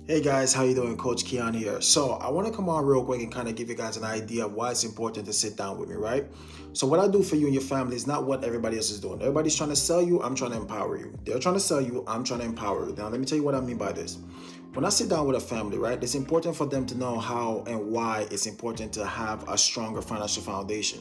Hey guys, how you doing? Coach Keon here. So I want to come on real quick and kind of give you guys an idea of why it's important to sit down with me, right? So what I do for you and your family is not what everybody else is doing. Everybody's trying to sell you, I'm trying to empower you. They're trying to sell you, I'm trying to empower you. Now let me tell you what I mean by this. When I sit down with a family, right, it's important for them to know how and why it's important to have a stronger financial foundation.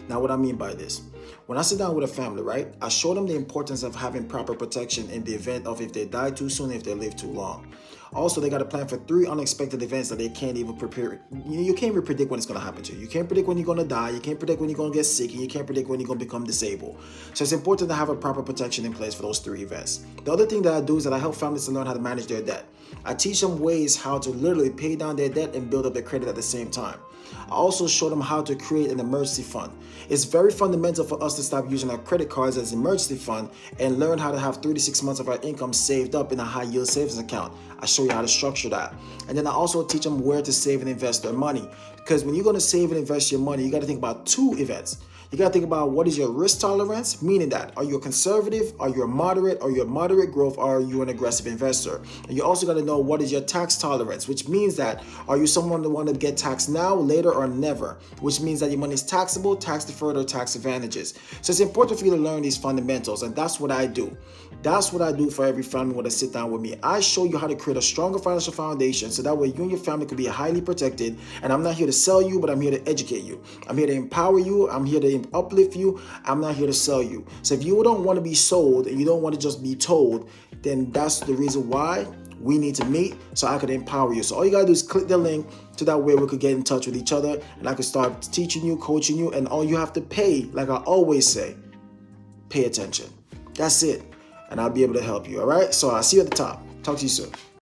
Now, what I mean by this, when I sit down with a family, right, I show them the importance of having proper protection in the event of if they die too soon, if they live too long. Also, they got to plan for 3 unexpected events that they can't even prepare. You can't even predict when it's going to happen to you. You can't predict when you're going to die. You can't predict when you're going to get sick. And you can't predict when you're going to become disabled. So it's important to have a proper protection in place for those 3 events. The other thing that I do is that I help families to learn how to manage their debt. I teach them ways how to literally pay down their debt and build up their credit at the same time. I also show them how to create an emergency fund. It's very fundamental for us to stop using our credit cards as an emergency fund and learn how to have 3 to 6 months of our income saved up in a high yield savings account. I show you how to structure that. And then I also teach them where to save and invest their money. Because when you're going to save and invest your money, you got to think about 2 events. You got to think about what is your risk tolerance, meaning that are you a conservative, are you a moderate, are you a moderate growth, or are you an aggressive investor? And you also got to know what is your tax tolerance, which means that are you someone that want to get taxed now, later, or never, which means that your money is taxable, tax deferred, or tax advantages. So it's important for you to learn these fundamentals, and that's what I do. That's what I do for every family when they sit down with me. I show you how to create a stronger financial foundation so that way you and your family could be highly protected. And I'm not here to sell you, but I'm here to educate you. I'm here to empower you. I'm here to uplift you. I'm not here to sell you. So if you don't want to be sold and you don't want to just be told, then that's the reason why we need to meet so I could empower you. So all you gotta do is click the link to that way we could get in touch with each other and I could start teaching you, coaching you, and all you have to pay, like I always say, pay attention. That's it. And I'll be able to help you. All right. So I'll see you at the top. Talk to you soon.